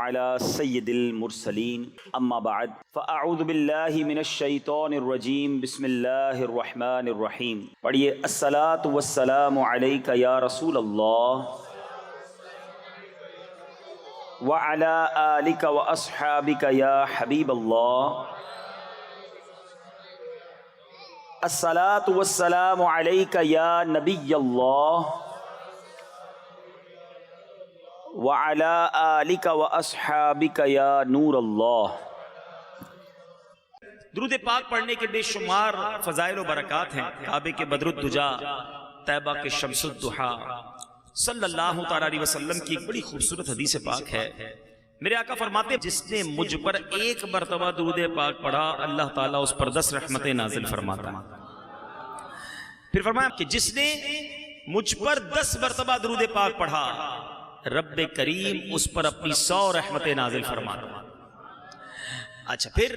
على سید المرسلین اما بعد فاعوذ باللہ من الشیطان الرجیم بسم اللہ الرحمن الرحیم. پڑھیے الصلاۃ والسلام علیک یا رسول اللہ وعلی آلک واصحابک یا حبیب اللہ. الصلاۃ والسلام علیک یا نبی اللہ وَعَلَىٰ آلِكَ وَأَصْحَابِكَ يَا نور اللہ. درود پاک پڑھنے کے بے شمار فضائل و برکات ہیں. کعبے کے بدر الدجا، طیبہ کے شمس الضحیٰ صلی اللہ تعالیٰ علیہ وسلم کی ایک بڑی خوبصورت حدیث پاک ہے. میرے آقا فرماتے ہیں جس نے مجھ پر ایک مرتبہ درود پاک پڑھا اللہ تعالیٰ اس پر 10 رحمتیں نازل فرماتا ہے. پھر فرمایا کہ جس نے مجھ پر 10 مرتبہ درود پاک پڑھا رب کریم اس پر اپنی 100 رحمتیں نازل فرماتا. اچھا پھر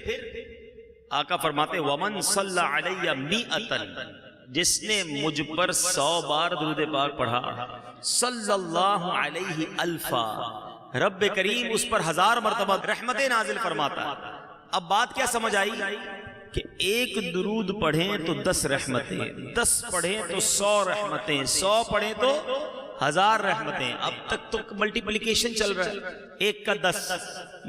آقا فرماتے ومن صلی علی 100، جس نے مجھ پر 100 بار درود پاک پڑھا صلی اللہ علیہ الفا، رب کریم اس پر 1000 مرتبہ رحمتیں نازل فرماتا. اب بات کیا سمجھ آئی کہ ایک درود پڑھیں تو 10 رحمتیں، 10 پڑھیں تو 100 رحمتیں، 100 پڑھیں تو 1000 رحمتیں. اب تک تو ملٹیپلیکیشن چل رہا ہے، ایک کا 10.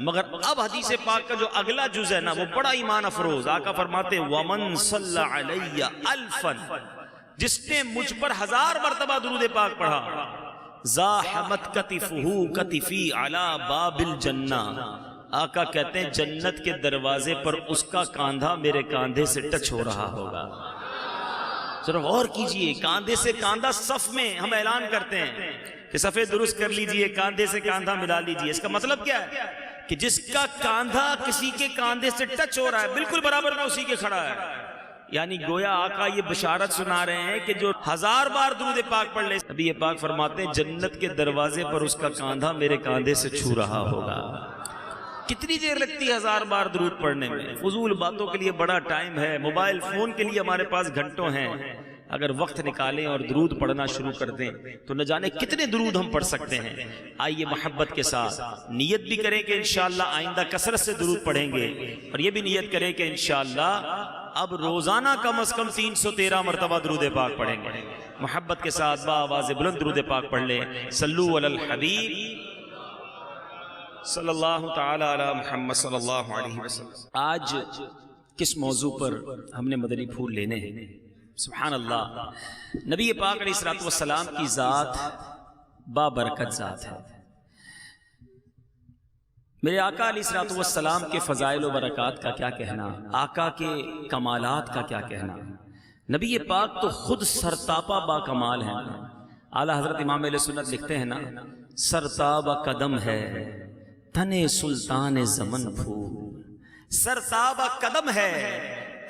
مگر اب حدیث پاک کا جو اگلا جز ہے نا وہ بڑا ایمان افروز. آقا فرماتے ومن صلی علی الفا، جس نے مجھ پر 1000 مرتبہ درود پاک پڑھا زاحمت کتفہ کتفی علی باب الجنہ. آقا کہتے ہیں جنت کے دروازے پر اس کا کاندھا میرے کاندھے سے ٹچ ہو رہا ہوگا. ذرا غور کیجئے، کاندھے سے کاندھا صف میں ہم اعلان کرتے ہیں کہ صفے درست کر لیجئے، کاندھے سے کاندھا ملا لیجئے. اس کا مطلب کیا ہے کہ جس کا کاندھا کسی کے کاندھے سے ٹچ ہو رہا ہے بالکل برابر میں اسی کے کھڑا ہے. یعنی گویا آقا یہ بشارت سنا رہے ہیں کہ جو 1000 بار درود پاک پڑھ لے، نبی پاک فرماتے ہیں جنت کے دروازے پر اس کا کاندھا میرے کاندھے سے چھو رہا ہوگا. کتنی دیر لگتی ہے 1000 بار درود پڑھنے میں؟ فضول باتوں کے لیے بڑا ٹائم ہے، موبائل فون کے لیے ہمارے پاس گھنٹوں ہیں. اگر وقت نکالیں اور درود پڑھنا شروع کر دیں تو نہ جانے کتنے درود ہم پڑھ سکتے ہیں. آئیے محبت کے ساتھ نیت بھی کریں کہ انشاءاللہ آئندہ کثرت سے درود پڑھیں گے، اور یہ بھی نیت کریں کہ انشاءاللہ اب روزانہ کم از کم 313 مرتبہ درود پاک پڑھیں گے. محبت کے ساتھ با آواز بلند درود پاک پڑھ لیں. صلو علی الحبیب صلی اللہ تعالی علی محمد صلی اللہ علیہ وسلم. آج کس موضوع پر ہم نے مدنی پھول لینے ہیں؟ سبحان اللہ. نبی پاک علیہ الصلوۃ والسلام کی ذات بابرکت ذات ہے. میرے آقا علیہ الصلوۃ والسلام کے فضائل و برکات کا کیا کہنا، آقا کے کمالات کا کیا کہنا. نبی پاک تو خود سرتاپا با کمال ہیں. اعلیٰ حضرت امام اہل سنت لکھتے ہیں نا، سرتابہ قدم ہے تنے سلطان زمن پھول. سرتابہ قدم ہے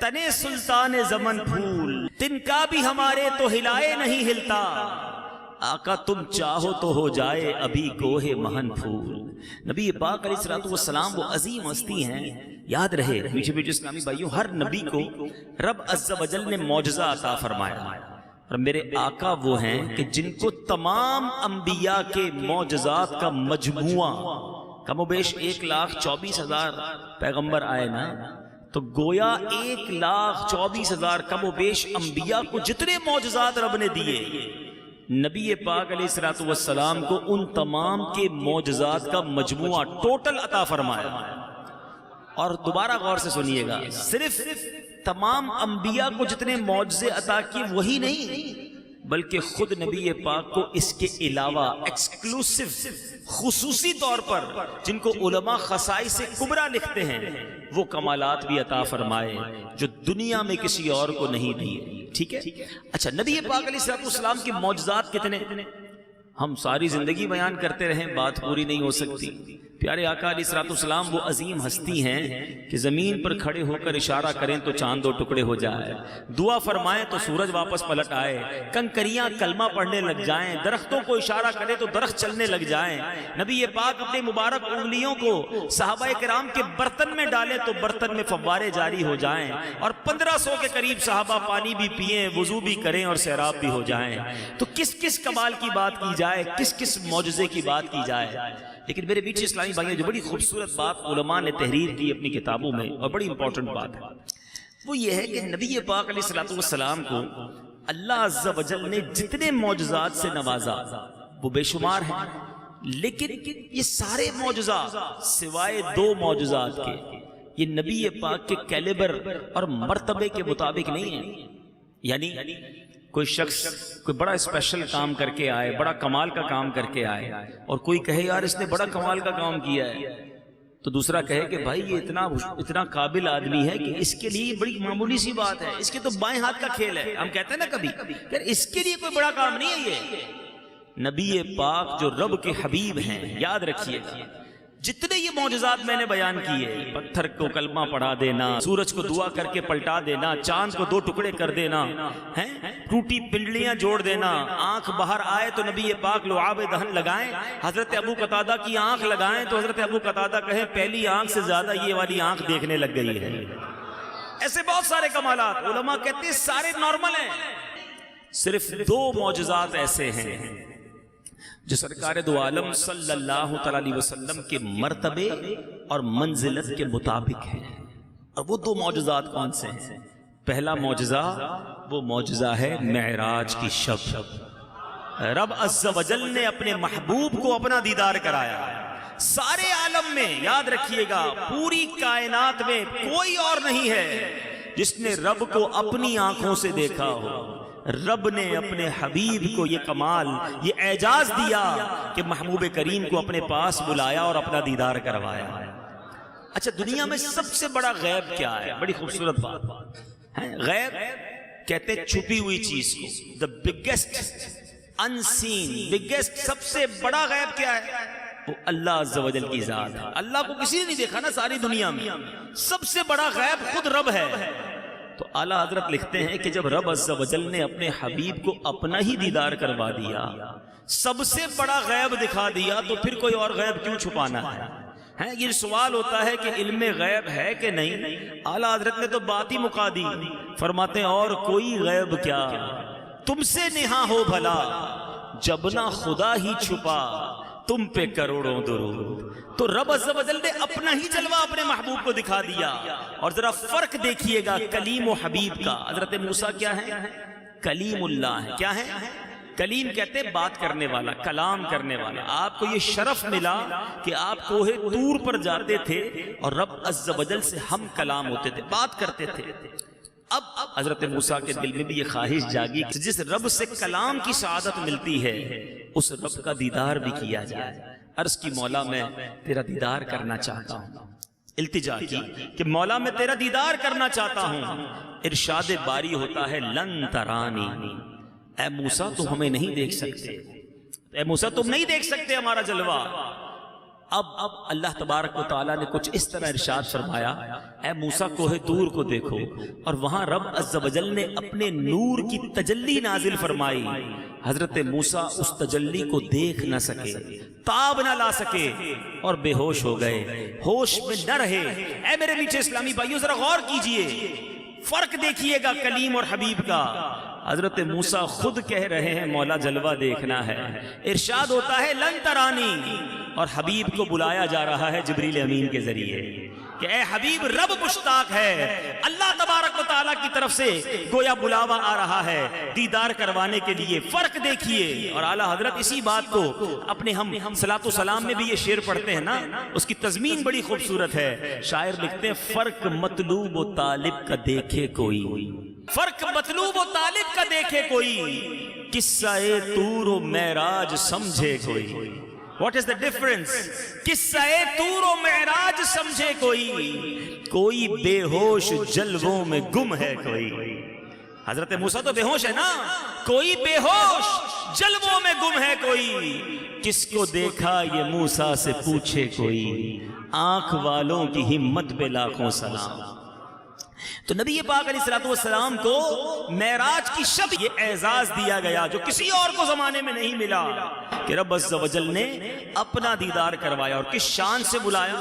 تنے سلطان زمن پھول، تن کا بھی ہمارے تو ہلائے نہیں ہلتا. آقا تم چاہو تو ہو جائے ابھی گوہ مہن پھول. نبی پاک علیہ الصلوۃ والسلام وہ عظیم ہستی ہیں. یاد رہے میٹھے میٹھے اسلامی بھائیوں، ہر نبی کو رب عز و جل نے معجزہ عطا فرمایا، اور میرے آقا وہ ہیں کہ جن کو تمام انبیاء کے معجزات کا مجموعہ، کم و بیش 1,24,000 پیغمبر آئے نا، تو گویا 1,24,000 کم و بیش انبیاء کو جتنے معجزات رب نے دیے، نبی پاک علیہ الصلوۃ والسلام کو ان تمام کے معجزات کا مجموعہ ٹوٹل عطا فرمایا. اور دوبارہ غور سے سنیے گا، صرف تمام انبیاء کو جتنے معجزے عطا کیے وہی نہیں، بلکہ خود نبی پاک کو اس کے علاوہ ایکسکلوسیو خصوصی طور پر جن کو علماء خصائص کبریٰ لکھتے ہیں وہ کمالات بھی عطا فرمائے جو دنیا میں کسی اور کو نہیں دیے. ٹھیک ہے. اچھا نبی پاک علیہ السلام کے معجزات کتنے؟ ہم ساری زندگی بیان کرتے رہیں بات پوری نہیں ہو سکتی. پیارے آقا علیہ الصلوۃ والسلام وہ عظیم ہستی ہیں کہ زمین پر کھڑے ہو کر اشارہ کریں تو چاند 2 ٹکڑے ہو جائے، دعا فرمائیں تو سورج واپس پلٹ آئے، کنکریاں کلمہ پڑھنے لگ جائیں، درختوں کو اشارہ کریں تو درخت چلنے لگ جائیں. نبی پاک اپنی مبارک انگلیوں کو صحابہ کرام کے برتن میں ڈالیں تو برتن میں فوارے جاری ہو جائیں، اور 1500 کے قریب صحابہ پانی بھی پئیں، وضو بھی کریں اور سیراب بھی ہو جائیں. تو کس کس کمال کی بات کی جائے، کس کس معجزے کی بات کی جائے. لیکن میرے بیچ اسلامی بھائی جو بڑی خوبصورت بات علماء نے تحریر کی اپنی کتابوں میں اور بڑی امپورٹنٹ بات ہے وہ یہ ہے کہ نبی پاک علیہ الصلوۃ والسلام کو اللہ عز و جل نے جتنے معجزات سے نوازا وہ بے شمار ہیں، لیکن یہ سارے معجزات سوائے 2 معجزات کے یہ نبی پاک کے کیلیبر اور مرتبے کے مطابق نہیں ہیں. یعنی کوئی شخص کوئی بڑا اسپیشل کام کر کے آئے، بڑا کمال کا کام کر کے آئے اور کوئی کہے یار اس نے بڑا کمال کا کام کیا ہے، تو دوسرا کہے کہ بھائی یہ اتنا قابل آدمی ہے کہ اس کے لیے بڑی معمولی سی بات ہے، اس کے تو بائیں ہاتھ کا کھیل ہے. ہم کہتے ہیں نا کبھی کہ اس کے لیے کوئی بڑا کام نہیں ہے. یہ نبی پاک جو رب کے حبیب ہیں، یاد رکھیے جتنے یہ معجزات میں نے بیان کیے، پتھر کو کلمہ پڑھا دینا، سورج کو دعا کر کے پلٹا دینا، چاند کو 2 ٹکڑے کر دینا، ٹوٹی پنڈلیاں جوڑ دینا، آنکھ باہر آئے تو نبی پاک لعاب دہن لگائیں، حضرت ابو قتادہ کی آنکھ لگائیں تو حضرت ابو قتادہ کہیں پہلی آنکھ سے زیادہ یہ والی آنکھ دیکھنے لگ گئی ہے. ایسے بہت سارے کمالات علماء کہتے ہیں سارے نارمل ہیں، صرف 2 معجزات ایسے ہیں جو سرکار دو عالم صلی اللہ تعالی علیہ وسلم کے مرتبے اور منزلت کے مطابق ہیں. اور وہ 2 معجزات کون سے ہیں؟ پہلا معجزہ وہ معجزہ ہے معراج کی شب. رب عز و جل نے اپنے محبوب کو اپنا دیدار کرایا. سارے عالم میں یاد رکھیے گا پوری کائنات میں کوئی اور نہیں ہے جس نے رب کو اپنی آنکھوں سے دیکھا ہو. رب نے اپنے حبیب کو یہ کمال، یہ اعجاز دیا کہ محبوب کریم کو اپنے پاس بلایا اور اپنا دیدار کروایا. اچھا دنیا میں سب سے بڑا غیب کیا ہے؟ بڑی خوبصورت بات ہے. غیب کہتے ہیں چھپی ہوئی چیز کو. the biggest unseen biggest سب سے بڑا غیب کیا ہے؟ وہ اللہ عز و جل کی ذات ہے. اللہ کو کسی نے نہیں دیکھا نا ساری دنیا میں. سب سے بڑا غیب خود رب ہے. تو اعلیٰ حضرت لکھتے ہیں کہ جب رب عز و جل نے اپنے حبیب کو اپنا ہی دیدار کروا دیا، سب سے بڑا غیب دکھا دیا، تو پھر کوئی اور غیب کیوں چھپانا ہے؟ یہ سوال ہوتا ہے کہ علم غیب ہے کہ نہیں. اعلیٰ حضرت نے تو بات ہی مکا دی، فرماتے ہیں اور کوئی غیب کیا تم سے نہاں ہو بھلا، جب نہ خدا ہی چھپا تم پہ کروڑوں درود. تو رب عز و جل نے اپنا ہی جلوہ اپنے محبوب کو دکھا دیا. اور ذرا فرق دیکھیے گا کلیم و حبیب کا. حضرت موسیٰ کیا ہے؟ کلیم اللہ ہے. کیا ہے؟ کلیم کہتے ہیں بات کرنے والا، کلام کرنے والا. آپ کو یہ شرف ملا کہ آپ کوہ طور پر جاتے تھے اور رب عز و جل سے ہم کلام ہوتے تھے، بات کرتے تھے. اب حضرت موسیٰ کے دل میں بھی یہ خواہش جاگی کہ جس رب سے کلام کی سعادت ملتی ہے اس رب کا دیدار بھی کیا جائے. عرض کی مولا میں تیرا دیدار کرنا چاہتا ہوں. التجا کی کہ مولا میں تیرا دیدار کرنا چاہتا ہوں. ارشاد باری ہوتا ہے لن ترانی، اے موسیٰ تم ہمیں نہیں دیکھ سکتے، اے موسیٰ تم نہیں دیکھ سکتے ہمارا جلوہ. اب اللہ تبارک و تعالیٰ نے کچھ اس طرح ارشاد فرمایا اے موسیٰ کوہ طور کو دیکھو، اور وہاں رب عز و جل نے اپنے نور کی تجلی نازل فرمائی. حضرت موسیٰ اس تجلی کو دیکھ نہ سکے، تاب نہ لا سکے اور بے ہوش ہو گئے، ہوش میں نہ رہے. اے میرے میٹھے اسلامی بھائیوں ذرا غور کیجئے، فرق دیکھیے گا کلیم اور حبیب کا. حضرت موسیٰ خود کہہ رہے ہیں مولا جلوہ دیکھنا ہے، ارشاد ہوتا ہے لن ترانی، اور حبیب کو بلایا جا رہا ہے جبریل امین کے ذریعے کہ اے حبیب رب مشتاق ہے. اللہ تبارک و تعالیٰ کی طرف سے گویا بلاوا آ رہا ہے دیدار کروانے کے لیے. فرق دیکھیے. اور اعلیٰ حضرت اسی بات کو اپنے ہم صلاۃ و سلام میں بھی یہ شعر پڑھتے ہیں نا، اس کی تضمین بڑی خوبصورت ہے. شاعر لکھتے ہیں فرق مطلوب و طالب کا دیکھے کوئی، فرق مطلوب و طالب کا دیکھے کوئی، قصہ طور و معراج سمجھے کوئی. What is the difference؟ قصہ طور و معراج سمجھے کوئی بے ہوش جلووں میں گم ہے کوئی. حضرت موسیٰ تو بے ہوش ہے نا، کوئی بے ہوش جلووں میں گم ہے کوئی. کس کو دیکھا یہ موسیٰ سے پوچھے کوئی، آنکھ والوں کی ہمت پہ لاکھوں سلام. تو نبی پاک علیہ الصلوۃ والسلام کو معراج کی شب یہ اعزاز دیا گیا جو کسی اور کو زمانے میں نہیں ملا، کہ رب عز و جل نے اپنا دیدار کروایا. اور کس شان سے بلایا؟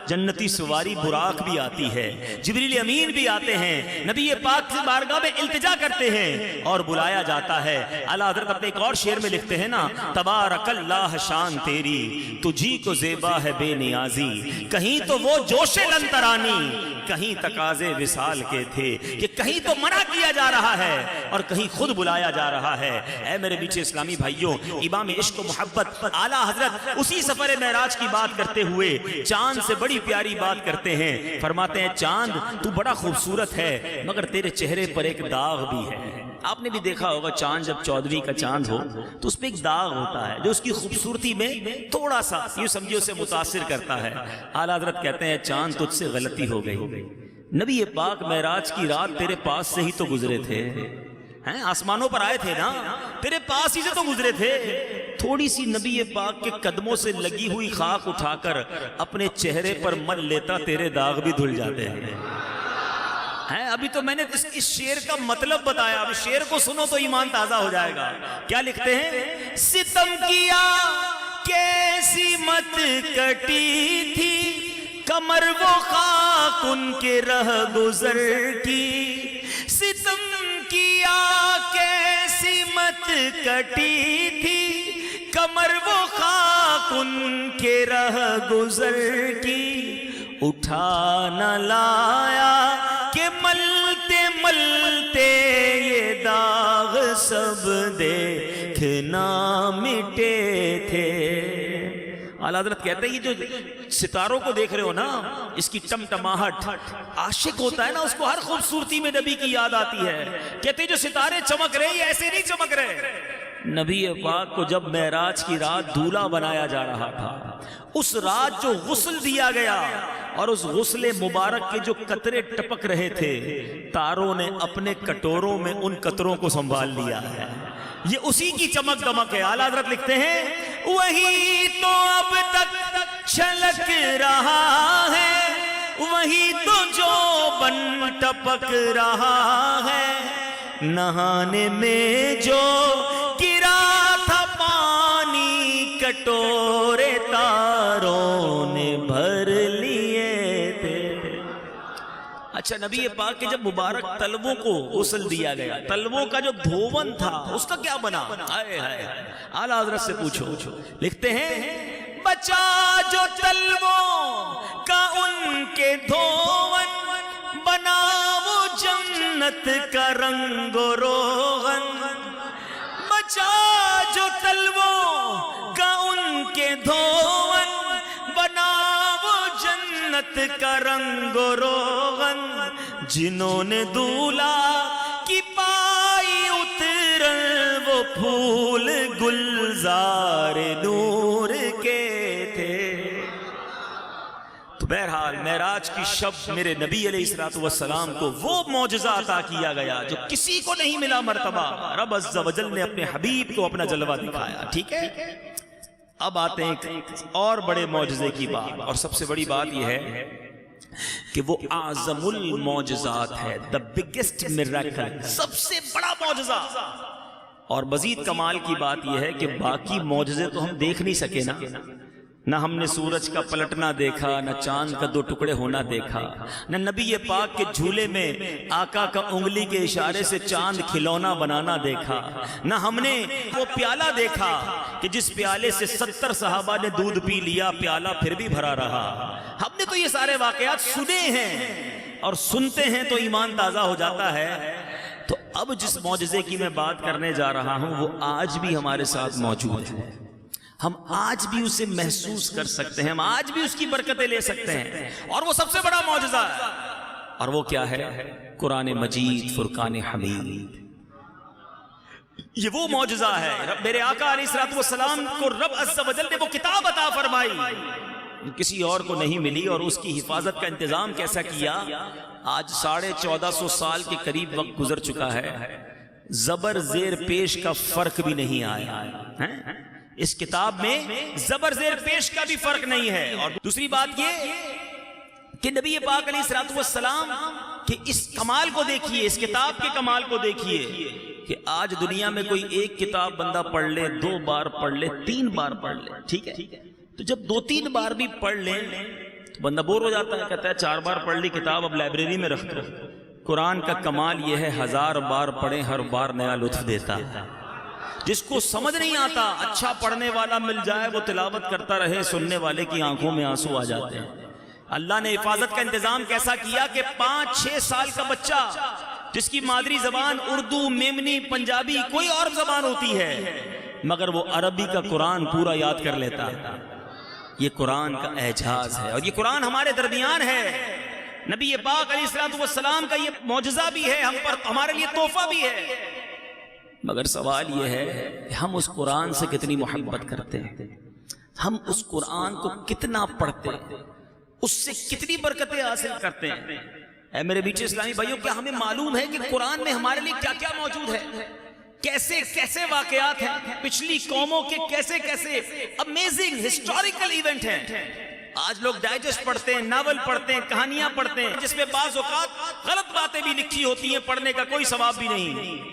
جنتی سواری براق بھی آتی ہے، جبریل امین بھی آتے ہیں، نبی پاک سے بارگاہ میں التجا کرتے ہیں اور بلایا جاتا ہے۔ اعلیٰ حضرت اپنے ایک اور شعر میں لکھتے ہیں نا، تبارک اللہ شان تیری تجھی کو زیبا ہے بے نیازی، کہیں تو وہ جوش لنترانی کہیں تقاضے وصال کے تھے، کہ کہیں تو منع کیا جا رہا ہے اور کہیں خود بلایا جا رہا ہے۔ اے میرے میٹھے اسلامی بھائیوں، امام عشق و محبت اعلیٰ حضرت اسی سفر معراج کی بات کرتے ہوئے چاند سے بڑی پیاری بات کرتے ہیں، فرماتے ہیں چاند تو بڑا خوبصورت ہے مگر تیرے چہرے پر ایک داغ بھی ہے۔ آپ نے بھی دیکھا ہوگا چاند جب 14ویں کا چاند ہو تو اس پہ ایک داغ ہوتا ہے جو اس کی خوبصورتی میں تھوڑا سا یوں سمجھے اسے متاثر کرتا ہے۔ اعلیٰ حضرت کہتے ہیں چاند تجھ سے غلطی ہو گئی، نبی پاک معراج کی رات تیرے پاس سے ہی تو گزرے تھے، ہیں آسمانوں پر آئے تھے نا، تیرے پاس ہی سے تو گزرے تھے، تھوڑی سی نبی پاک کے قدموں سے لگی ہوئی خاک اٹھا کر اپنے چہرے پر مل لیتا تیرے داغ بھی دھل جاتے ہیں۔ ابھی تو میں نے اس شعر کا مطلب بتایا، اب شعر کو سنو تو ایمان تازہ ہو جائے گا۔ کیا لکھتے ہیں؟ ستم کیا کیسی مت کٹی تھی، کمر وہ خاک ان کے رہ گزر کی، ستم کیا کیسی مت کٹی تھی، کمر وہ خاک ان کے رہ گزر کی، اٹھا نہ لایا کہ ملتے ملتے یہ داغ سب دیکھنا مٹے تھے۔ اعلیٰ حضرت کہتے ہیں یہ جو ستاروں کو دیکھ رہے ہو نا، اس کی ٹمٹماہٹ، عاشق ہوتا ہے نا اس کو ہر خوبصورتی میں نبی کی یاد آتی ہے۔ کہتے ہیں جو ستارے چمک رہے یہ ایسے نہیں چمک رہے، نبی پاک کو جب معراج کی رات دولہا بنایا جا رہا تھا، اس رات جو غسل دیا گیا اور اس غسل مبارک کے جو قطرے ٹپک رہے تھے، تاروں نے اپنے کٹوروں میں ان قطروں کو سنبھال لیا ہے، یہ اسی کی چمک دمک ہے۔ اعلیٰ حضرت لکھتے ہیں وہی تو اب تک چھلک رہا ہے، وہی تو جو بن ٹپک رہا ہے، نہانے میں جو گرا تھا پانی کٹورے تاروں نے بھر لیے تھے۔ اچھا نبی پاک کے جب مبارک تلووں کو غسل دیا گیا، تلووں کا جو دھون تھا اس کا کیا بنا؟ اعلیٰ حضرت سے پوچھو۔ لکھتے ہیں بچا جو تلووں کا ان کے دھون، بنا وہ جنت کا رنگ و روغن، بچا جو تلووں کا ان کے دھون، بنا وہ جنت کا رنگ و روغن، جنہوں نے دولہا کی پائی اترن وہ پھول گلزار نور کے تھے۔ تو بہرحال معراج کی شب میرے نبی علیہ السلام کو وہ معجزہ عطا کیا گیا جو کسی کو نہیں ملا مرتبہ، رب عز و جل نے اپنے حبیب کو اپنا جلوہ دکھایا۔ ٹھیک ہے، اب آتے ہیں اور بڑے معجزے کی بات، اور سب سے بڑی بات یہ ہے کہ وہ اعظم المعجزات ہے، the biggest miracle، سب سے بڑا معجزہ۔ اور مزید کمال کی بات یہ ہے کہ باقی معجزے تو ہم دیکھ نہیں سکے نا، نہ ہم نے سورج کا پلٹنا دیکھا، نہ چاند کا 2 ٹکڑے ہونا دیکھا، نہ نبی پاک کے جھولے میں آقا کا انگلی کے اشارے سے چاند کھلونا بنانا دیکھا، نہ ہم نے وہ پیالہ دیکھا کہ جس پیالے سے 70 صحابہ نے دودھ پی لیا، پیالہ پھر بھی بھرا رہا۔ ہم نے تو یہ سارے واقعات سنے ہیں اور سنتے ہیں تو ایمان تازہ ہو جاتا ہے۔ تو اب جس معجزے کی میں بات کرنے جا رہا ہوں وہ آج بھی ہمارے ساتھ موجود ہے، ہم آج بھی اسے محسوس کر سکتے ہیں، ہم آج بھی اس کی برکتیں لے سکتے ہیں، اور وہ سب سے بڑا معجزہ ہے۔ اور وہ کیا ہے؟ قرآن مجید، فرقان حمید۔ یہ وہ معجزہ ہے، میرے آقا علیہ السلام کو رب عز و جل نے وہ کتاب عطا فرمائی، کسی اور کو نہیں ملی، اور اس کی حفاظت کا انتظام کیسا کیا؟ آج 1450 سال کے قریب وقت گزر چکا ہے، زبر زیر پیش کا فرق بھی نہیں آیا ہے، اس کتاب میں زبر زیر پیش کا بھی فرق نہیں ہے۔ اور دوسری بات یہ کہ نبی پاک علیہ السلام کہ اس کمال کو دیکھیے، اس کتاب کے کمال کو دیکھیے کہ آج دنیا میں کوئی ایک کتاب بندہ پڑھ لے، 2 بار پڑھ لے، 3 بار پڑھ لے، ٹھیک ہے، تو جب 2-3 بار بھی پڑھ لیں تو بندہ بور ہو جاتا ہے، کہتا ہے 4 بار پڑھ لی کتاب، اب لائبریری میں رکھ دو۔ قرآن کا کمال یہ ہے 1000 بار پڑھیں ہر بار نیا لطف دیتا ہے۔ جس کو سمجھ نہیں آتا، اچھا پڑھنے والا مل جائے، وہ تلاوت کرتا رہے، سننے والے کی آنکھوں میں آنسو آ جاتے ہیں۔ اللہ نے حفاظت کا انتظام کیسا کیا کہ 5-6 سال کا بچہ جس کی مادری زبان اردو، میمنی، پنجابی، کوئی اور زبان ہوتی ہے، مگر وہ عربی کا قرآن پورا یاد کر لیتا ہے۔ یہ قرآن کا اعجاز ہے، اور یہ قرآن ہمارے درمیان ہے۔ نبی پاک علیہ الصلوۃ والسلام کا یہ معجزہ بھی ہے، ہم پر ہمارے لیے تحفہ بھی ہے۔ مگر سوال یہ ہے کہ ہم اس قرآن سے کتنی محبت کرتے ہیں، ہم اس قرآن کو کتنا پڑھتے ہیں، اس سے کتنی برکتیں حاصل کرتے ہیں۔ اے میرے بیچے اسلامی بھائیوں، کیا ہمیں معلوم ہے کہ قرآن میں ہمارے لیے کیا کیا موجود ہے، کیسے کیسے واقعات ہیں، پچھلی قوموں کے کیسے کیسے امیزنگ ہسٹوریکل ایونٹ ہیں۔ آج لوگ ڈائجسٹ پڑھتے ہیں، ناول پڑھتے ہیں، کہانیاں پڑھتے ہیں، جس میں بعض اوقات غلط باتیں بھی لکھی ہوتی ہیں، پڑھنے کا کوئی ثواب بھی نہیں۔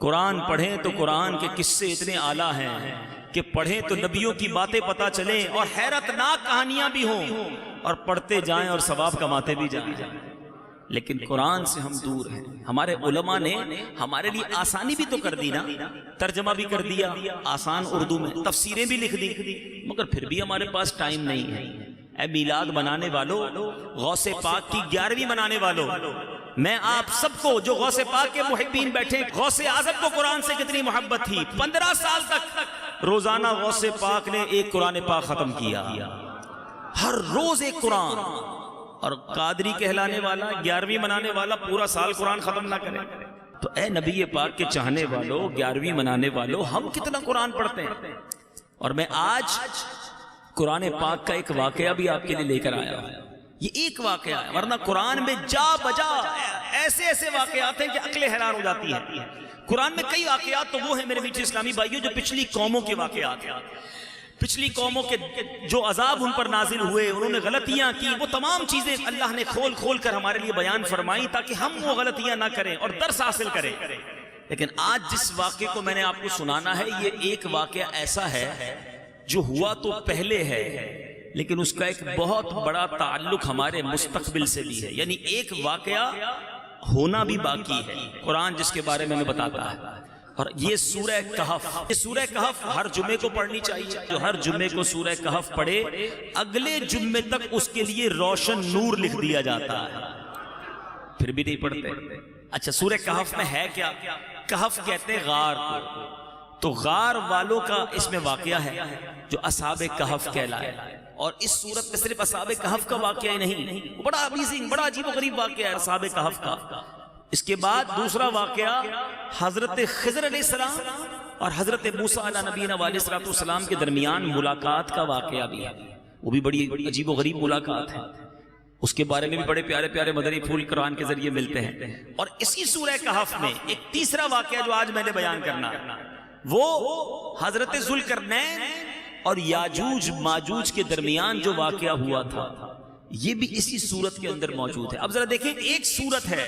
قرآن پڑھیں تو قرآن کے قصے اتنے اعلیٰ ہیں کہ پڑھیں تو نبیوں کی باتیں پتہ چلیں، اور حیرت ناک کہانیاں بھی ہوں، اور پڑھتے جائیں اور ثواب کماتے بھی جائیں۔ لیکن قرآن سے ہم دور ہیں۔ ہمارے علماء نے ہمارے لیے آسانی بھی تو کر دی نا، ترجمہ بھی کر دیا آسان اردو میں، تفسیریں بھی لکھ دی، مگر پھر بھی ہمارے پاس ٹائم نہیں ہے۔ اے میلاد منانے والوں، غوث پاک کی 11ویں منانے والوں، میں آپ سب کو جو غوث پاک کے محبین بیٹھے، غوث اعظم کو قرآن سے کتنی محبت تھی، 15 سال تک روزانہ غوث پاک نے ایک قرآن پاک ختم کیا، ہر روز ایک قرآن۔ اور قادری کہلانے والا، 11ویں منانے والا پورا سال قرآن ختم نہ کرے۔ تو اے نبی پاک کے چاہنے والوں، 11ویں منانے والوں، ہم کتنا قرآن پڑھتے ہیں۔ اور میں آج قرآن پاک کا ایک واقعہ بھی آپ کے لیے لے کر آیا ہوں۔ یہ ایک واقعہ ہے، ورنہ قرآن میں جا بجا ایسے ایسے واقعات ہیں کہ عقلیں حیران ہو جاتی ہیں۔ قرآن میں کئی واقعات تو وہ ہیں میرے بیچ اسلامی بھائیوں جو پچھلی قوموں کے واقعات ہیں، پچھلی قوموں کے جو عذاب ان پر نازل ہوئے، انہوں نے غلطیاں کی، وہ تمام چیزیں اللہ نے کھول کھول کر ہمارے لیے بیان فرمائی تاکہ ہم وہ غلطیاں نہ کریں اور درس حاصل کریں۔ لیکن آج جس واقعے کو میں نے آپ کو سنانا ہے، یہ ایک واقعہ ایسا ہے جو ہوا تو پہلے ہے، لیکن اس کا ایک بہت بڑا تعلق ہمارے مستقبل سے بھی ہے، یعنی ایک واقعہ ہونا بھی باقی ہے۔ قرآن جس کے بارے میں ہمیں بتاتا ہے، اور یہ سورہ کہف، یہ سورہ کہف ہر جمعے کو پڑھنی چاہیے۔ جو ہر جمعے کو سورہ کہف پڑھے، اگلے جمعے تک اس کے لیے روشن نور لکھ دیا جاتا ہے۔ پھر بھی نہیں پڑھتے۔ اچھا، سورہ کہف میں ہے کیا؟ کہف کہتے ہیں غار کو، تو غار والوں کا اس میں واقعہ ہے جو اصحاب کہف کہلائے۔ اور اس صورت میں صرف اصحاب کہف کا واقعہ ہی نہیں، بڑا امیزنگ، بڑا عجیب و غریب واقعہ ہے اصحاب کہف کا۔ اس کے بعد دوسرا واقعہ حضرت خضر علیہ السلام اور حضرت موسیٰ علیہ نبینا علیہ السلام کے درمیان ملاقات کا واقعہ بھی ہے، وہ بھی بڑی عجیب و غریب ملاقات ہے۔ اس کے بارے میں بھی بڑے پیارے پیارے مدنی پھول قرآن کے ذریعے ملتے ہیں۔ اور اسی سورہ کہف میں ایک تیسرا واقعہ جو آج میں نے بیان کرنا ہے، وہ حضرت ذوالقرنین اور یاجوج ماجوج کے درمیان جو واقعہ ہوا تھا، یہ بھی اسی سورت کے اندر موجود ہے۔ اب ذرا دیکھیں، ایک سورت ہے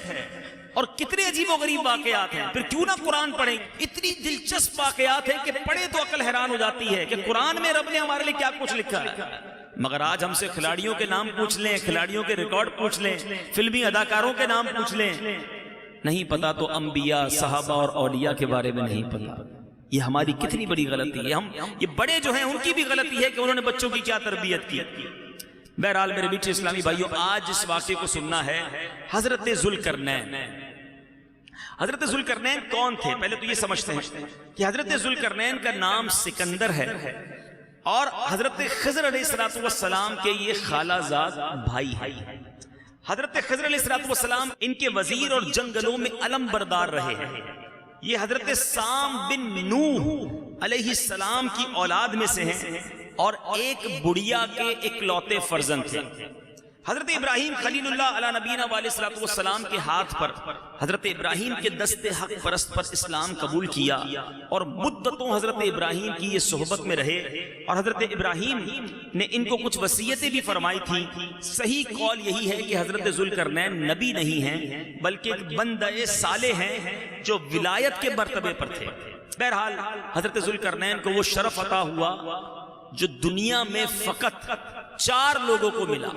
اور کتنے عجیب و غریب واقعات ہیں، پھر کیوں نہ قرآن پڑھیں؟ اتنی دلچسپ واقعات ہیں کہ پڑھے تو عقل حیران ہو جاتی ہے کہ قرآن میں رب نے ہمارے لیے کیا کچھ لکھا ہے۔ مگر آج ہم سے کھلاڑیوں کے نام پوچھ لیں، کھلاڑیوں کے ریکارڈ پوچھ لیں، فلمی اداکاروں کے نام پوچھ لیں، نہیں پتا تو انبیاء، صحابہ اور اولیاء کے بارے میں نہیں پتا۔ یہ ہماری کتنی بڑی غلطی ہے۔ ہم یہ بڑے جو ہیں ان کی بھی غلطی ہے کہ انہوں نے بچوں کی کیا تربیت کی۔ بہرحال میرے بیچ اسلامی بھائیوں، آج اس واقعے کو سننا ہے حضرت ذوالقرنین۔ حضرت ذوالقرنین کون تھے؟ پہلے تو یہ سمجھتے ہیں کہ حضرت ذوالقرنین کا نام سکندر ہے، اور حضرت خضر علیہ السلام کے یہ خالہ زاد بھائی ہیں۔ حضرت خضر علیہ السلام ان کے وزیر اور جنگلوں میں علم بردار رہے ہیں۔ یہ حضرت سام بن نوح علیہ السلام کی اولاد میں سے ہیں، اور ایک بڑیا کے اکلوتے فرزند تھے۔ حضرت ابراہیم خلیل اللہ علیہ نبینا علیہ السلام کے ہاتھ پر حضرت ابراہیم کے دست حق پرست پر اسلام قبول کیا، اور مدتوں حضرت ابراہیم کی یہ صحبت میں رہے، اور حضرت ابراہیم نے ان کو کچھ وصیتیں بھی فرمائی تھی۔ صحیح قول یہی ہے کہ حضرت ذوالقرنین نبی نہیں ہیں، بلکہ ایک بندہ صالح ہیں جو ولایت کے مرتبے پر تھے۔ بہرحال حضرت ذوالقرنین کو وہ شرف عطا ہوا جو دنیا میں فقط 4 لوگوں کو ملا،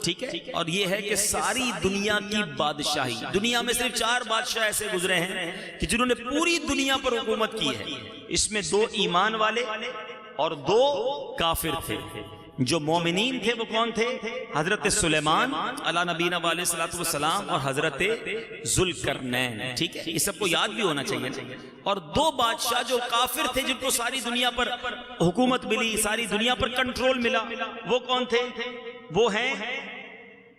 ٹھیک ہے، اور یہ ہے کہ ساری دنیا کی بادشاہی، دنیا میں صرف 4 بادشاہ ایسے گزرے ہیں کہ جنہوں نے پوری دنیا پر حکومت کی ہے، اس میں 2 ایمان والے اور 2 کافر تھے۔ جو مومنین تھے وہ کون تھے؟ حضرت سلیمان علی نبینا علیہ الصلوۃ والسلام اور حضرت ذوالقرنین، ٹھیک ہے، یہ سب کو یاد بھی ہونا چاہیے۔ اور 2 بادشاہ جو کافر تھے جن کو ساری دنیا پر حکومت ملی، ساری دنیا پر کنٹرول ملا، وہ کون تھے؟ وہ ہیں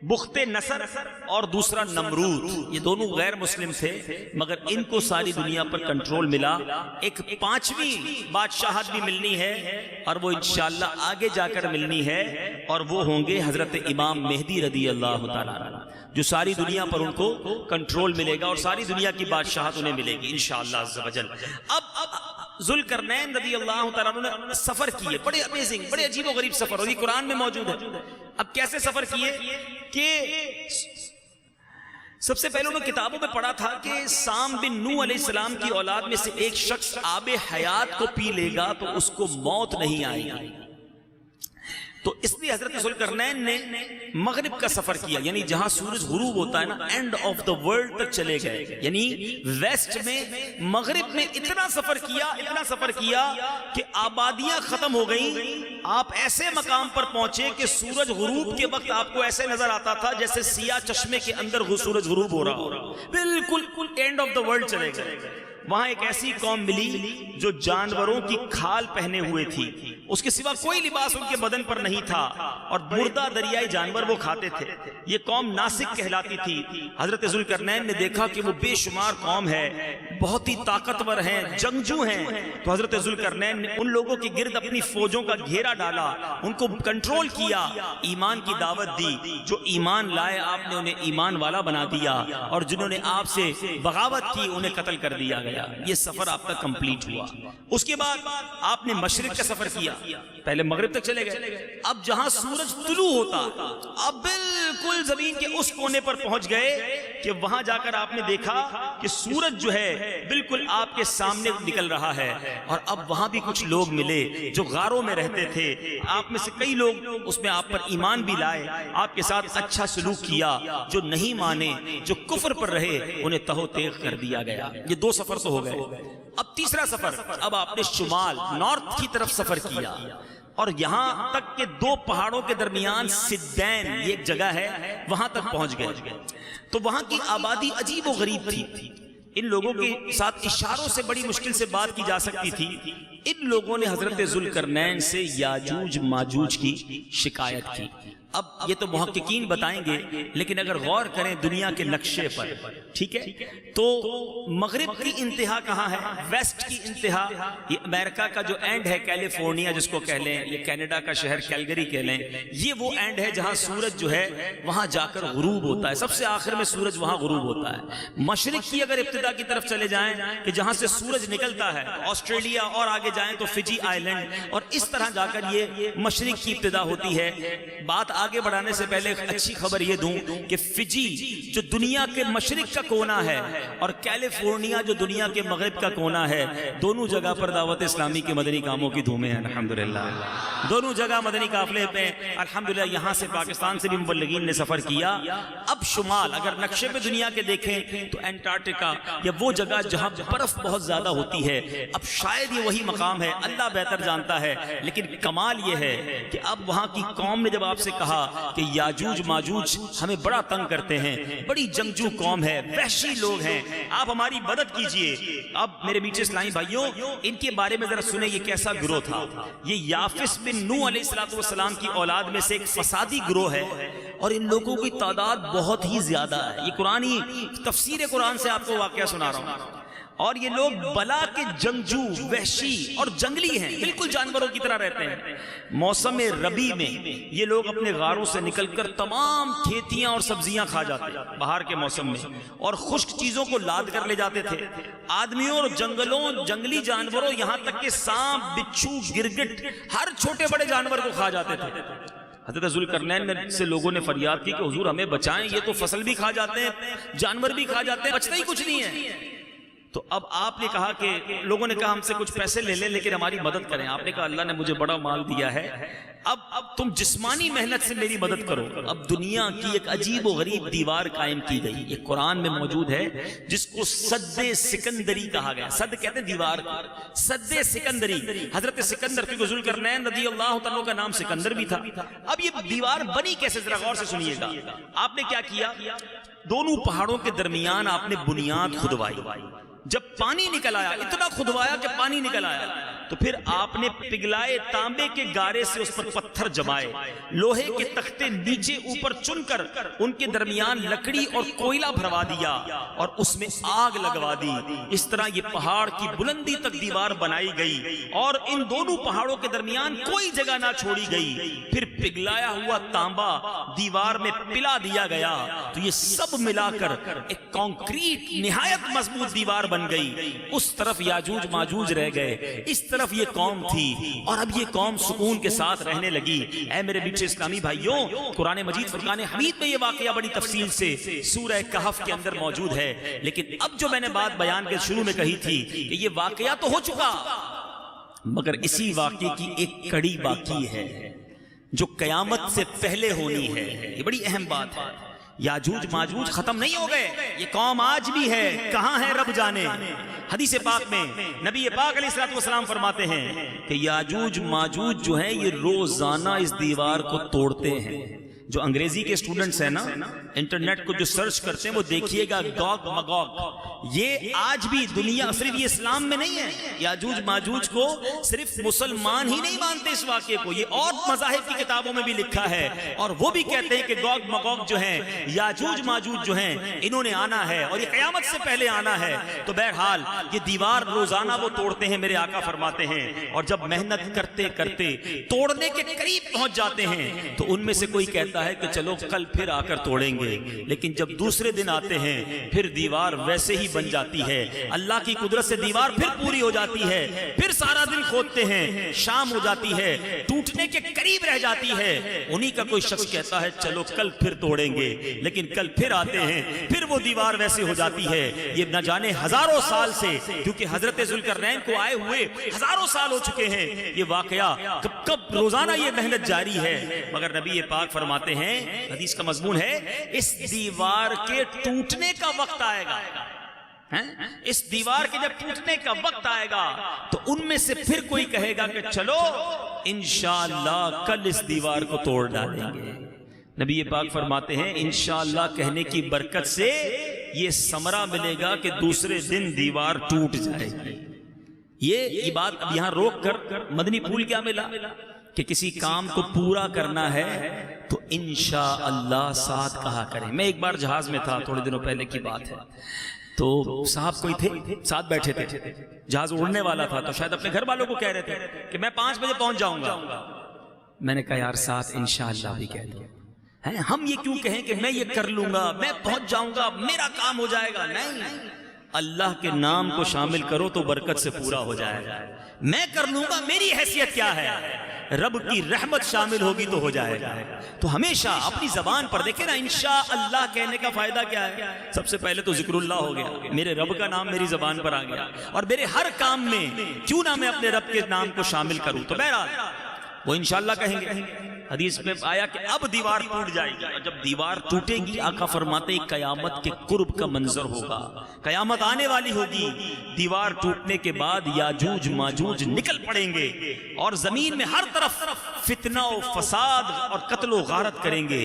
بخت نصر اور دوسرا نمرود۔ یہ دونوں غیر مسلم تھے مگر ان کو ساری دنیا پر کنٹرول ملا۔ ایک 5ویں بادشاہت بھی ملنی ہے اور وہ انشاءاللہ آگے جا کر ملنی ہے، اور وہ ہوں گے حضرت امام مہدی رضی اللہ تعالیٰ عنہ، جو ساری دنیا پر ان کو کنٹرول ملے گا اور ساری دنیا کی بادشاہت انہیں ملے گی انشاءاللہ عز و جل۔ اب ذوالقرنین رضی اللہ تعالیٰ عنہ نے سفر کیے، بڑے امیزنگ، بڑے عجیب و غریب سفر، اور یہ قرآن میں موجود ہے۔ اب کیسے سفر کیے کہ سب سے پہلے انہوں نے کتابوں میں پڑھا تھا کہ سام بن نوح علیہ السلام کی اولاد میں سے ایک شخص آب حیات کو پی لے گا تو اس کو موت نہیں آئے گی، تو اس لیے حضرت ذوالقرنین نے مغرب کا سفر کیا، یعنی جہاں سورج غروب ہوتا ہے نا، اینڈ آف دا ورلڈ تک چلے گئے، یعنی ویسٹ میں مغرب میں اتنا سفر کیا کہ آبادیاں ختم ہو گئیں۔ آپ ایسے مقام پر پہنچے کہ سورج غروب کے وقت آپ کو ایسے نظر آتا تھا جیسے سیاہ چشمے کے اندر سورج غروب ہو رہا ہو، بالکل اینڈ آف دا ورلڈ چلے گئے۔ وہاں ایک ایسی قوم ملی جو جانوروں کی کھال پہنے ہوئے تھی، اس کے سوا کوئی لباس ان کے بدن پر نہیں تھا، اور مردہ دریائی جانور وہ کھاتے تھے۔ یہ قوم ناسک کہلاتی تھی۔ حضرت ذوالقرنین نے دیکھا کہ وہ بے شمار قوم ہے، بہت ہی طاقتور ہیں، جنگجو ہیں، تو حضرت ذوالقرنین نے ان لوگوں کے گرد اپنی فوجوں کا گھیرا ڈالا، ان کو کنٹرول کیا، ایمان کی دعوت دی۔ جو ایمان لائے آپ نے انہیں ایمان والا بنا دیا، اور جنہوں نے آپ سے بغاوت کی انہیں قتل کر دیا گیا۔ یہ سفر آپ کا کمپلیٹ ہوا۔ اس کے بعد آپ نے مشرق کا سفر کیا، پہلے مغرب تک چلے گئے، اب جہاں سورج طلوع ہوتا اب بالکل زمین کے اس کونے پر پہنچ گئے کہ وہاں جا کر آپ نے دیکھا کہ سورج جو ہے بالکل آپ کے سامنے نکل رہا ہے، اور اب وہاں بھی کچھ لوگ ملے جو غاروں میں رہتے تھے۔ آپ میں سے کئی لوگ اس میں آپ پر ایمان بھی لائے، آپ کے ساتھ اچھا سلوک کیا، جو نہیں مانے، جو کفر پر رہے، انہیں تہو تیغ کر دیا گیا۔ یہ 2 سفر تو ہو گئے۔ اب تیسرا سفر، اب آپ نے شمال نارتھ کی طرف سفر کیا، اور یہاں تک کہ 2 پہاڑوں کے درمیان سدین یہ ایک جگہ ہے، وہاں تک پہنچ گئے۔ تو وہاں کی آبادی عجیب و غریب تھی، ان لوگوں کے ساتھ اشاروں سے بڑی مشکل سے بات کی جا سکتی تھی۔ ان لوگوں نے حضرت ذوالقرنین سے یاجوج ماجوج کی شکایت کی۔ اب یہ تو محققین بتائیں گے، لیکن اگر غور کریں دنیا کے نقشے پر، ٹھیک ہے، تو مغرب کی انتہا کہاں ہے؟ ویسٹ کی انتہا یہ امریکہ کا جو اینڈ ہے، کیلیفورنیا جس کو کہہ لیں، یہ کینیڈا کا شہر کیلگری کہہ لیں، یہ وہ اینڈ ہے جہاں سورج جو ہے وہاں جا کر غروب ہوتا ہے، سب سے آخر میں سورج وہاں غروب ہوتا ہے۔ مشرق کی اگر ابتدا کی طرف چلے جائیں کہ جہاں سے سورج نکلتا ہے، آسٹریلیا اور آگے جائیں تو فجی آئی لینڈ، اور اس طرح جا کر یہ مشرق کی ابتدا ہوتی ہے۔ بات آگے بڑھانے سے پہلے اچھی خبر یہ دوں کہ فجی جو دنیا کے مشرق کا کونا ہے اور کیلیفورنیا جو دنیا کے مغرب کا کونا ہے، دونوں جگہ پر دعوت اسلامی کے مدنی کاموں کی دھومیں ہیں الحمدللہ۔ دونوں جگہ مدنی قافلے پہ الحمدللہ، یہاں سے پاکستان سے بھی مبلغین نے سفر کیا۔ اب شمال اگر نقشے پہ دنیا کے دیکھیں تو انٹارکٹیکا یا وہ جگہ جہاں برف بہت زیادہ ہوتی ہے، اب شاید یہ وہی مقام ہے، اللہ بہتر جانتا ہے، لیکن کمال یہ ہے کہ اب وہاں کی قوم نے جب آپ سے کہا کہ یاجوج ماجوج ہمیں بڑا تنگ کرتے ہیں، بڑی جنگجو قوم ہے، وحشی لوگ ہیں، آپ ہماری مدد کیجئے۔ اب میرے میٹھے اسلامی بھائیوں، ان کے بارے میں ذرا سنیں یہ کیسا گروہ تھا۔ یہ یافس بن نوح علیہ السلام کی اولاد میں سے ایک فسادی گروہ ہے، اور ان لوگوں کی تعداد بہت ہی زیادہ ہے۔ یہ قرآنی تفسیر قرآن سے آپ کو واقعہ سنا رہا ہوں۔ اور یہ لوگ بلا کے جنگجو، وحشی اور جنگلی ہیں، بالکل جانوروں کی طرح رہتے ہیں۔ موسم ربیع میں یہ لوگ اپنے غاروں سے نکل کر تمام کھیتیاں اور سبزیاں کھا جاتے ہیں بہار کے موسم میں، اور خشک چیزوں کو لاد کر لے جاتے تھے۔ آدمیوں اور جنگلوں، جنگلی جانوروں، یہاں تک کہ سانپ، بچھو، گرگٹ، ہر چھوٹے بڑے جانور کو کھا جاتے تھے۔ حضرت ذوالقرنین سے لوگوں نے فریاد کی کہ حضور ہمیں بچائیں، یہ تو فصل بھی کھا جاتے ہیں، جانور بھی کھا جاتے ہیں، بچتا ہی کچھ نہیں ہے۔ تو اب آپ نے کہا کہ لوگوں نے کہا ہم سے کچھ پیسے لے لیں لیکن ہماری مدد کریں. آپ نے کہا اللہ نے مجھے بڑا مال دیا ہے, اب تم جسمانی محنت سے میری مدد کرو. اب دنیا کی ایک عجیب و غریب دیوار قائم کی گئی, یہ قرآن میں موجود ہے, جس کو سد سکندری کہا گیا. سد کہتے ہیں دیوار کو, سد سکندری. حضرت سکندر کی ذوالقرنین رضی اللہ تعالیٰ کا نام سکندر بھی تھا. اب یہ دیوار بنی کیسے, ذرا غور سے سنیے گا. آپ نے کیا کیا, دونوں پہاڑوں کے درمیان آپ نے بنیاد کھدوائی. جب پانی نکل آیا, اتنا کھدوایا کہ پانی نکل آیا, تو پھر آپ نے پگھلائے تانبے کے گارے سے اس پر پتھر جمائے, لوہے کے تختے نیچے اوپر چن کر ان کے درمیان لکڑی اور کوئلہ بھروا دیا اور اس میں آگ لگوا دی. اس طرح یہ پہاڑ کی بلندی تک دیوار بنائی گئی اور ان دونوں پہاڑوں کے درمیان کوئی جگہ نہ چھوڑی گئی. پھر پگھلایا ہوا تانبا دیوار میں پلا دیا گیا, تو یہ سب ملا کر ایک کانکریٹ نہایت مضبوط دیوار بن گئی. اس طرف یاجوج ماجوج رہ گئے, اس طرف یہ قوم تھی, اور اب یہ قوم سکون کے ساتھ رہنے لگی. اے میرے میٹھے اسلامی بھائیوں, قرآن مجید فرقان حمید میں یہ واقعہ بڑی تفصیل سے سورہ کہف کے اندر موجود ہے. لیکن اب جو میں نے بات بیان کے شروع میں کہی تھی کہ یہ واقعہ تو ہو چکا, مگر اسی واقعے کی ایک کڑی باقی ہے جو قیامت سے پہلے ہونی ہے. یہ بڑی اہم بات ہے. یاجوج ماجوج ختم نہیں ہو گئے, یہ قوم آج بھی ہے, کہاں ہے رب جانے. حدیث پاک میں نبی پاک علیہ الصلوۃ والسلام فرماتے ہیں کہ یاجوج ماجوج جو ہیں یہ روزانہ اس دیوار کو توڑتے ہیں. جو انگریزی کے اسٹوڈنٹس ہیں نا, انٹرنیٹ کو جو سرچ کرتے ہیں وہ دیکھیے گا گوگ مگوگ, یہ آج بھی دنیا, صرف یہ اسلام میں نہیں ہے. یاجوج ماجوج کو صرف مسلمان ہی نہیں مانتے اس واقعے کو, یہ اور مذاہب کی کتابوں میں بھی لکھا ہے, اور وہ بھی کہتے ہیں کہ گوگ مگوگ جو ہیں, یاجوج ماجوج جو ہیں, انہوں نے آنا ہے اور یہ قیامت سے پہلے آنا ہے. تو بہرحال یہ دیوار روزانہ وہ توڑتے ہیں, میرے آقا فرماتے ہیں, اور جب محنت کرتے کرتے توڑنے کے قریب پہنچ جاتے ہیں تو ان میں سے کوئی کہتا ہے کہ چلو کل پھر آ کر توڑیں گے. لیکن جب دوسرے دن آتے ہیں پھر دیوار ویسے ہی بن جاتی ہے. اللہ کی قدرت سے دیوار پھر پوری ہو جاتی ہے, پھر سارا دن کھودتے ہیں, شام ہو جاتی ہے, ٹوٹنے کے قریب رہ جاتی ہے. انہی کا کوئی شخص کہتا ہے چلو کل پھر توڑیں گے, لیکن کل پھر آتے ہیں, پھر وہ دیوار ویسے ہو جاتی ہے. یہ نہ جانے ہزاروں سال سے, کیونکہ حضرت ذوالقرنین کو آئے ہوئے ہزاروں سال ہو چکے ہیں, یہ واقعہ کب روزانہ یہ محنت جاری ہے. مگر نبی پاک فرماتے ہیں, حدیث کا مضمون ہے, اس دیوار کے ٹوٹنے کا وقت آئے گا. اس دیوار کے جب ٹوٹنے کا وقت آئے گا تو ان میں سے پھر کوئی کہے گا کہ چلو انشاءاللہ کل اس دیوار کو توڑ ڈالیں گے. نبی پاک فرماتے ہیں انشاءاللہ کہنے کی برکت سے یہ ثمرہ ملے گا کہ دوسرے دن دیوار ٹوٹ جائے گی. یہ بات اب یہاں روک کر مدنی پھول کیا ملا کہ کسی کام کو پورا کرنا ہے تو انشاءاللہ ساتھ کہا کریں. میں ایک بار جہاز میں تھا, تھوڑے دنوں پہلے کی بات ہے, تو صاحب کوئی تھے, ساتھ بیٹھے تھے, جہاز اڑنے والا تھا, تو شاید اپنے گھر والوں کو کہہ رہے تھے کہ میں 5 بجے پہنچ جاؤں گا. میں نے کہا یار ساتھ انشاءاللہ بھی کہہ دو, ہم یہ کیوں کہیں کہ میں یہ کر لوں گا, میں پہنچ جاؤں گا, میرا کام ہو جائے گا. نہیں, اللہ کے نام کو شامل کرو تو برکت سے پورا ہو جائے گا. میں کر لوں گا, میری حیثیت کیا ہے, رب کی رحمت شامل ہوگی تو ہو جائے گا. تو ہمیشہ اپنی زبان پر دیکھیں نا, انشاءاللہ کہنے کا فائدہ کیا ہے. سب سے پہلے تو ذکر اللہ ہو گیا, میرے رب کا نام میری زبان پر آ گیا, اور میرے ہر کام میں کیوں نہ میں اپنے رب کے نام کو شامل کروں. تو بہرحال وہ انشاءاللہ کہیں گے. حدیث میں آیا کہ اب دیوار ٹوٹ جائے گی, اور جب دیوار ٹوٹے گی آقا فرماتے ہیں قیامت کے قرب کا منظر ہوگا, قیامت آنے والی ہوگی. دیوار ٹوٹنے کے بعد یاجوج ماجوج نکل پڑیں گے اور زمین میں ہر طرف فتنہ و فساد اور قتل و غارت کریں گے.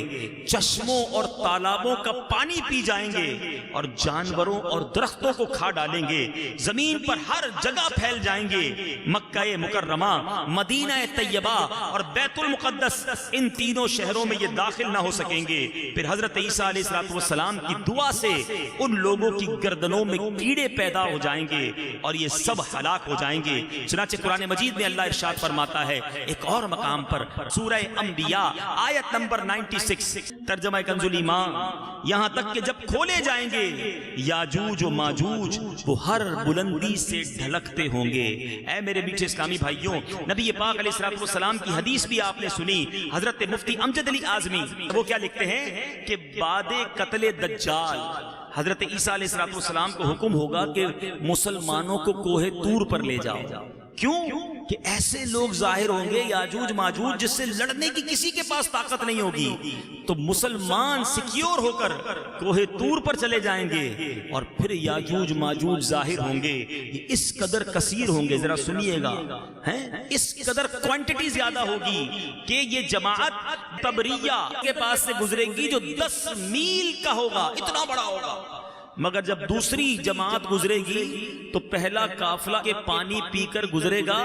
چشموں اور تالابوں کا پانی پی جائیں گے اور جانوروں اور درختوں کو کھا ڈالیں گے. زمین پر ہر جگہ پھیل جائیں گے. مکہ مکرمہ, مدینہ طیبہ اور بیت المقدس, ان تینوں شہروں میں یہ داخل نہ ہو سکیں گے. پھر حضرت عیسیٰ علیہ السلام کی دعا سے ان لوگوں کی گردنوں میں کیڑے پیدا ہو جائیں گے اور یہ سب ہلاک ہو جائیں گے. چنانچہ قرآن مجید میں اللہ ارشاد فرماتا ہے ایک اور مقام پر سورہ انبیاء آیت نمبر 96 ترجمہ کنزُل ایمان، یہاں تک کہ جب کھولے جائیں گے یاجوج و ماجوج وہ ہر بلندی سے ڈھلکتے ہوں گے۔ اے میرے میٹھے اسلامی بھائیوں، نبی پاک علیہ الصلوۃ والسلام کی حدیث بھی آپ نے سنی، حضرت مفتی امجد علی اعظمی وہ کیا لکھتے ہیں کہ بعد قتل دجال حضرت عیسیٰ علیہ السلام کو حکم ہوگا کہ مسلمانوں کو کوہ طور پر لے جاؤ۔ کیوں؟ کہ ایسے لوگ ظاہر ہوں گے یاجوج ماجوج جس سے لڑنے کی کسی کے پاس طاقت نہیں ہوگی، تو مسلمان سیکیور ہو کر کوہ طور پر چلے جائیں گے اور پھر یاجوج ماجوج ظاہر ہوں گے۔ یہ اس قدر کثیر ہوں گے، ذرا سنیے گا، اس قدر کوانٹٹی زیادہ ہوگی کہ یہ جماعت تبریہ کے پاس سے گزرے گی جو 10 میل کا ہوگا، اتنا بڑا ہوگا۔ مگر جب دوسری جماعت گزرے گی تو پہلا قافلہ کے پانی پی کر گزرے گا،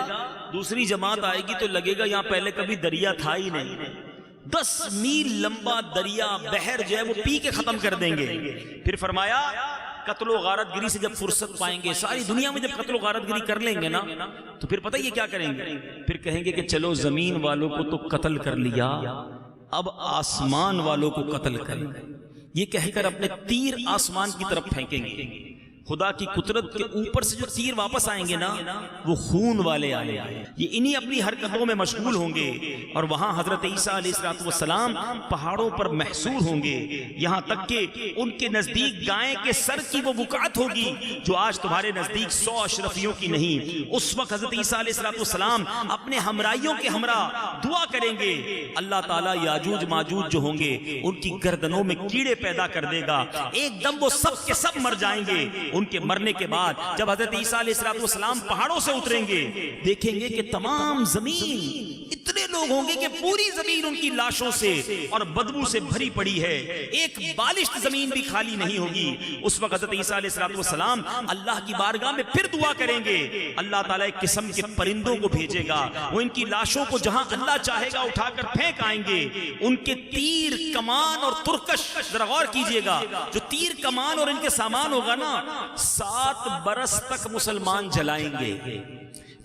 دوسری جماعت آئے گی تو لگے گا یہاں پہلے کبھی دریا تھا ہی نہیں۔ 10 میل لمبا دریا بحر جو ہے وہ پی کے ختم کر دیں گے۔ پھر فرمایا قتل و غارت گری سے جب فرصت پائیں گے، ساری دنیا میں جب قتل و غارت گری کر لیں گے نا تو پھر پتہ یہ کیا کریں گے؟ پھر کہیں گے کہ چلو زمین والوں کو تو قتل کر لیا، اب آسمان والوں کو قتل کریں۔ یہ کہہ کر اپنے تیر آسمان کی طرف پھینکیں گے۔ خدا کی قدرت کے اوپر سے جو تیر واپس آئیں گے نا وہ خون والے آئیں گے۔ یہ انہی اپنی حرکتوں میں مشغول ہوں گے اور وہاں حضرت عیسیٰ علیہ السلام پہاڑوں پر محصور ہوں گے، یہاں تک کہ ان کے نزدیک گائے کے سر کی وہ وقعت ہوگی جو آج تمہارے نزدیک 100 اشرفیوں کی نہیں۔ اس وقت حضرت عیسیٰ علیہ السلام اپنے ہمراہیوں کے ہمراہ دعا کریں گے، اللہ تعالیٰ یاجوج ماجوج جو ہوں گے ان کی گردنوں میں کیڑے پیدا کر دے گا، ایک دم وہ سب کے سب مر جائیں گے۔ ان کے مرنے کے بعد جب حضرت عیسیٰ علیہ السلام پہاڑوں سے اتریں گے دیکھیں گے کہ تمام زمین اتنے لوگ ہوں گے کہ پوری زمین ان کی لاشوں سے اور بدبو سے بھری پڑی ہے، ایک بالشت زمین بھی خالی نہیں ہوگی۔ اس وقت حضرت عیسیٰ علیہ السلام اللہ کی بارگاہ میں پھر دعا کریں گے، اللہ تعالیٰ ایک قسم کے پرندوں کو بھیجے گا، وہ ان کی لاشوں کو جہاں اللہ چاہے گا اٹھا کر پھینک آئیں گے۔ ان کے تیر کمان اور ترکش، ذرا غور کیجئے گا، جو تیر کمان اور ان کے سامان ہوگا نا 7 برس تک مسلمان جلائیں گے۔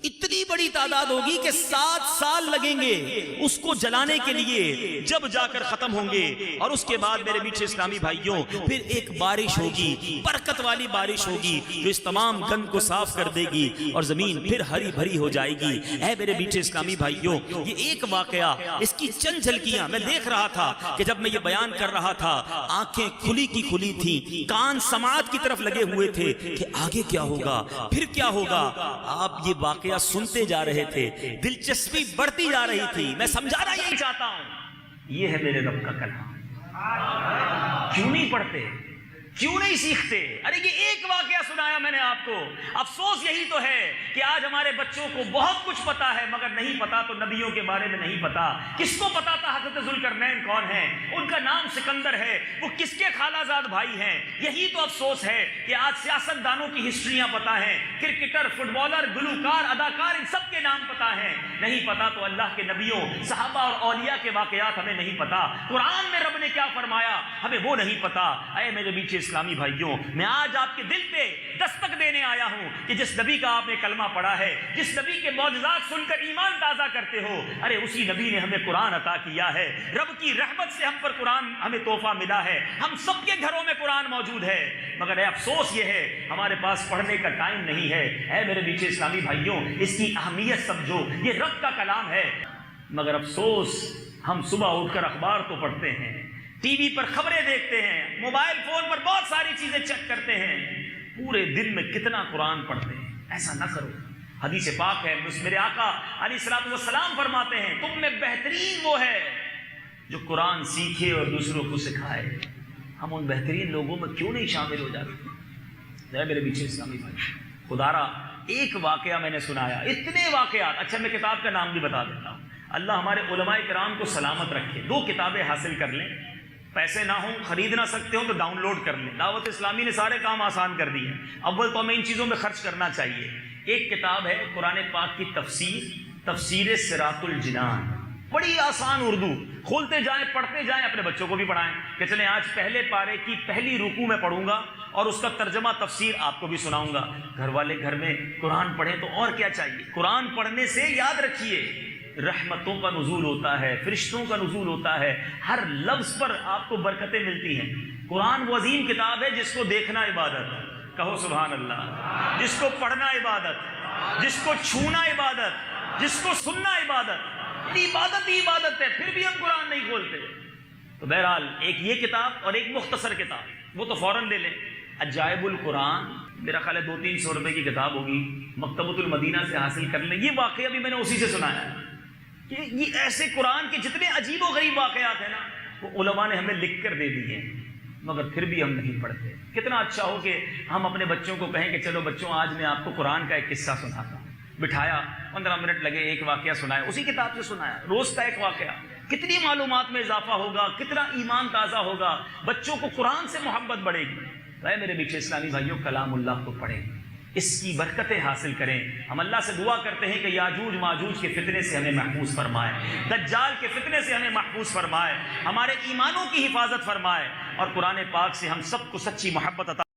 اتنی بڑی تعداد ہوگی کہ 7 سال لگیں گے اس کو جلانے کے لیے، جب جا کر ختم ہوں گے۔ اور اس کے بعد میرے میٹھے اسلامی بھائیوں پھر ایک بارش ہوگی، برکت والی بارش ہوگی جو اس تمام گند کو صاف کر دے گی اور زمین پھر ہری بھری ہو جائے گی۔ اے میرے میٹھے اسلامی بھائیوں، یہ ایک واقعہ، اس کی چند جھلکیاں میں دیکھ رہا تھا کہ جب میں یہ بیان کر رہا تھا آنکھیں کھلی کی کھلی تھی، کان سماعت کی طرف لگے ہوئے تھے کہ آگے کیا ہوگا، پھر کیا ہوگا۔ آپ یہ واقعہ سنتے جا رہے تھے، دلچسپی بڑھتی جا رہی تھی۔ میں سمجھانا یہی چاہتا ہوں، یہ ہے میرے رب کا کلام۔ کیوں نہیں پڑھتے، کیوں نہیں سیکھتے؟ ارے یہ ایک واقعہ سنایا میں نے آپ کو۔ افسوس یہی تو ہے کہ آج ہمارے بچوں کو بہت کچھ پتا ہے مگر نہیں پتا تو نبیوں کے بارے میں نہیں پتا۔ کس کو پتا تھا حضرت ذوالقرنین کون ہیں، ان کا نام سکندر ہے، وہ کس کے خالہ زاد بھائی ہیں؟ یہی تو افسوس ہے کہ آج سیاست دانوں کی ہسٹریاں پتا ہیں، کرکٹر، فٹ بالر، گلوکار، اداکار، ان سب کے نام پتا ہیں، نہیں پتا تو اللہ کے نبیوں، صحابہ اور اولیاء کے واقعات ہمیں نہیں پتا، قرآن میں رب نے کیا فرمایا ہمیں وہ نہیں پتا۔ اے میرے بیچے اسلامی بھائیوں، میں آج آپ کے دل پہ دستک دینے آیا ہوں کہ جس نبی کا آپ نے کلمہ پڑھا ہے، جس نبی کے معجزات سن کر ایمان تازہ کرتے ہو، ارے اسی نبی نے ہمیں قرآن عطا کیا ہے۔ رب کی رحمت سے ہم پر قرآن ہمیں تحفہ ملا ہے، ہم سب کے گھروں میں قرآن موجود ہے، مگر اے افسوس یہ ہے ہمارے پاس پڑھنے کا ٹائم نہیں ہے۔ اے میرے بیچے اسلامی بھائیوں، اس کی اہمیت سمجھو، یہ رب کا کلام ہے، مگر افسوس ہم صبح اٹھ کر اخبار تو پڑھتے ہیں، ٹی وی پر خبریں دیکھتے ہیں، موبائل فون پر بہت ساری چیزیں چیک کرتے ہیں، پورے دن میں کتنا قرآن پڑھتے ہیں۔ ایسا نہ کرو، حدیث پاک ہے، میرے آقا علیہ الصلوۃ والسلام فرماتے ہیں تم میں بہترین وہ ہے جو قرآن سیکھے اور دوسروں کو سکھائے۔ ہم ان بہترین لوگوں میں کیوں نہیں شامل ہو جاتے؟ میرے پیچھے اسلامی بھائی، خدا را ایک واقعہ میں نے سنایا، اتنے واقعات۔ اچھا میں کتاب کا نام بھی بتا دیتا ہوں، اللہ ہمارے علماء کرام کو سلامت رکھے۔ 2 کتابیں حاصل کر لیں، پیسے نہ ہوں، خرید نہ سکتے ہوں تو ڈاؤن لوڈ کر لیں۔ دعوت اسلامی نے سارے کام آسان کر دیے، اول تو ہمیں ان چیزوں میں خرچ کرنا چاہیے۔ ایک کتاب ہے قرآن پاک کی تفسیر صراط الجنان، بڑی آسان اردو، کھولتے جائیں پڑھتے جائیں، اپنے بچوں کو بھی پڑھائیں کہ چلیں آج پہلے پارے کی پہلی رکوع میں پڑھوں گا اور اس کا ترجمہ تفسیر آپ کو بھی سناؤں گا۔ گھر والے گھر میں قرآن پڑھیں تو اور کیا چاہیے۔ قرآن پڑھنے سے یاد رکھیے رحمتوں کا نزول ہوتا ہے، فرشتوں کا نزول ہوتا ہے، ہر لفظ پر آپ کو برکتیں ملتی ہیں۔ قرآن وہ عظیم کتاب ہے جس کو دیکھنا عبادت، کہو سبحان اللہ، جس کو پڑھنا عبادت، جس کو چھونا عبادت، جس کو سننا عبادت، عبادت ہی عبادت ہے، پھر بھی ہم قرآن نہیں کھولتے۔ تو بہرحال ایک یہ کتاب اور ایک مختصر کتاب، وہ تو فوراً لے لیں، عجائب القرآن، میرا خیال ہے 200-300 روپے کی کتاب ہوگی، مکتبۃ المدینہ سے حاصل کر لیں۔ یہ واقعہ بھی میں نے اسی سے سنایا ہے کہ یہ ایسے قرآن کے جتنے عجیب و غریب واقعات ہیں نا، وہ علماء نے ہمیں لکھ کر دے دیے ہیں، مگر پھر بھی ہم نہیں پڑھتے۔ کتنا اچھا ہو کہ ہم اپنے بچوں کو کہیں کہ چلو بچوں آج میں آپ کو قرآن کا ایک قصہ سناتا ہوں، بٹھایا 15 منٹ لگے، ایک واقعہ سنایا، اسی کتاب سے سنایا، روز کا ایک واقعہ، کتنی معلومات میں اضافہ ہوگا، کتنا ایمان تازہ ہوگا، بچوں کو قرآن سے محبت بڑھے گی۔ اے میرے میٹھے اسلامی بھائیوں، کلام اللہ کو پڑھیں، اس کی برکتیں حاصل کریں۔ ہم اللہ سے دعا کرتے ہیں کہ یاجوج ماجوج کے فتنے سے ہمیں محفوظ فرمائے، دجال کے فتنے سے ہمیں محفوظ فرمائے، ہمارے ایمانوں کی حفاظت فرمائے، اور قرآن پاک سے ہم سب کو سچی محبت عطا